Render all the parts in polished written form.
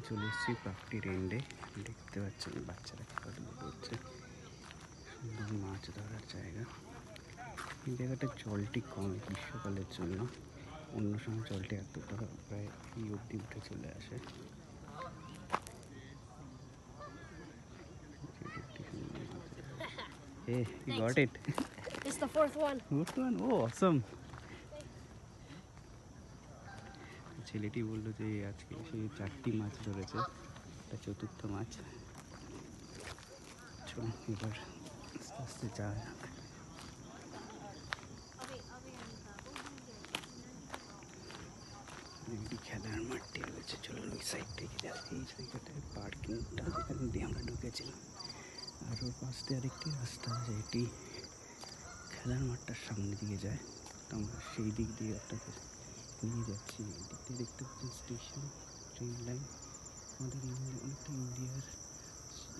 চলে এসেছি পার্কটির এন্ডে। দেখতে পাচ্ছেন বাচ্চারা খেলাধুলো করছে, সুন্দর মাছ ধরার জায়গা। এই জায়গাটার জলটি কম গ্রীষ্মকালের জন্য, অন্য সময় জলটি এতটা প্রায় এই অবধি উঠে চলে আসে। Hey, you got it. It's the fourth one. Fourth one? Oh, awesome. ছেলেটি বললো যে আজকে সে 4টি মাছ ধরেছে, এটা চতুর্থ মাছ। চলুন এবার আস্তে আস্তে যাওয়া যাক। এটি খেলার মাঠটি রয়েছে, চলুন ওই সাইড থেকে যাচ্ছি। এই জায়গাটায় পার্কিংটা এখান দিয়ে আমরা ঢুকেছিলাম, আর ওর পাশ দিয়ে আরেকটি রাস্তা আছে, এটি খেলার মাঠটার সামনে দিকে যায়। তো আমরা সেই দিক দিয়ে আপনাদের নিয়ে যাচ্ছি। এই দিক দিয়ে দেখতে পাচ্ছেন স্টেশন, ট্রেন লাইন। আমাদের অনেকটা ইন্ডিয়ার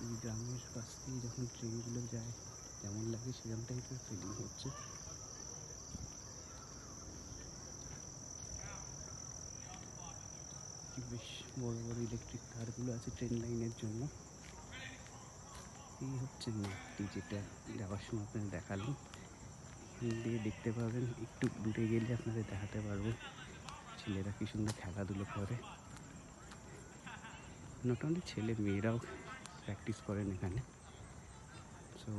এই গ্রামের পাশ দিয়ে যখন ট্রেনগুলো যায় যেমন লাগে সেরকম টাইপের ফিলিং হচ্ছে। বেশ বড় বড় ইলেকট্রিক তারগুলো আছে ট্রেন লাইনের জন্য। এই হচ্ছে মাঠটি, যেটা যাওয়ার সময় আপনাদের দেখালাম। এখান দিয়ে দেখতে পাবেন, একটু দূরে গেলে আপনাদের দেখাতে পারবো ছেলেরা কি সুন্দর খেলাধুলো করে। নট অনলি ছেলে, মেয়েরাও প্র্যাকটিস করেন এখানে। সো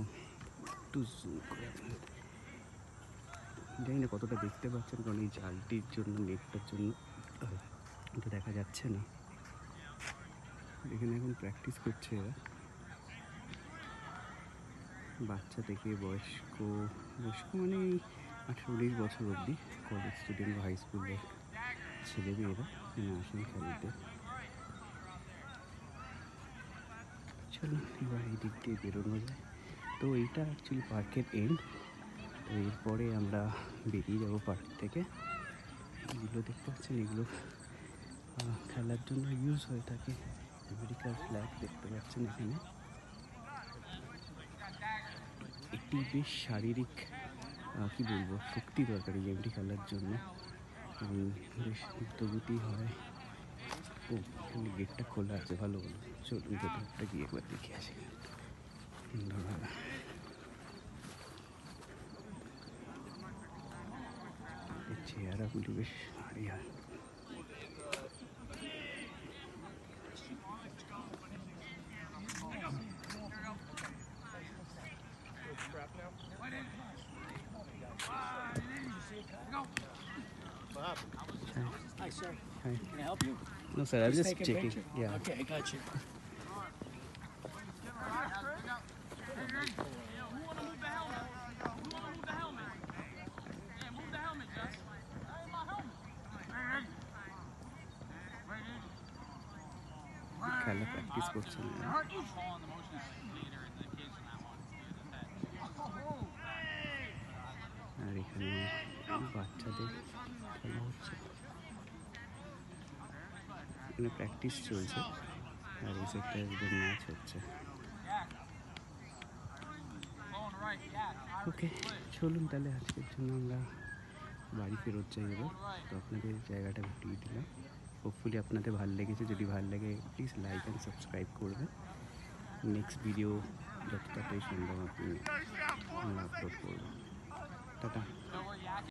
একটু জুম করে আপনাদের জানি না কতটা দেখতে পাচ্ছেন, কারণ এই জালটির জন্য, নেটটার জন্য এটা দেখা যাচ্ছে না। এখানে এখন প্র্যাকটিস করছে এরা, বাচ্চা থেকে বয়স্ক মানে 18-19 বছর অবধি, কলেজ স্টুডেন্ট বা হাই স্কুলের ছেলে মেয়েরা এখানে আসেন খেলতে। চলুন এবার এই দিক দিয়ে বেরোনো যায়। তো এইটা অ্যাকচুয়ালি পার্কের এন্ড। তো এরপরে আমরা বেরিয়ে যাবো পার্ক থেকে। এগুলো দেখতে পাচ্ছেন, এগুলো খেলার জন্য ইউজ হয়ে থাকে। আমেরিকার ফ্ল্যাগ দেখতে পাচ্ছেন এখানে। একটি বেশ শারীরিক কী বলবো শক্তি দরকার এই গেমটি খেলার জন্য, এবং বেশ দ্রুতগতি হয়। ও এখানে গেটটা খোলা আছে, ভালো হলো। চলুন ভেতরটা গিয়ে একবার দেখে আসি সুন্দরভাবে। চেহারাগুলি বেশ ভারী হয়। Hi, sir. Hi. Can I help you? No, sir, I'm just taking checking. picture? Yeah. Okay, I got you. খেলা প্র্যাকটিস করছেন আর এখানে বাচ্চাদের খেলা হচ্ছে, এখানে প্র্যাকটিস চলছে, আর এই সাইডটা একদম ম্যাচ হচ্ছে। ওকে, চলুন তাহলে আজকের জন্য আমরা বাড়ি ফেরত যাই এবার। তো আপনাদের জায়গাটা ঘুরিয়ে দিলাম, হোপফুলি আপনাদের ভালো লেগেছে। যদি ভালো লাগে প্লিজ লাইক অ্যান্ড সাবস্ক্রাইব করবেন। নেক্সট ভিডিও যত তাড়াতাড়ি সম্ভব আমরা আপলোড করবো। টাটা।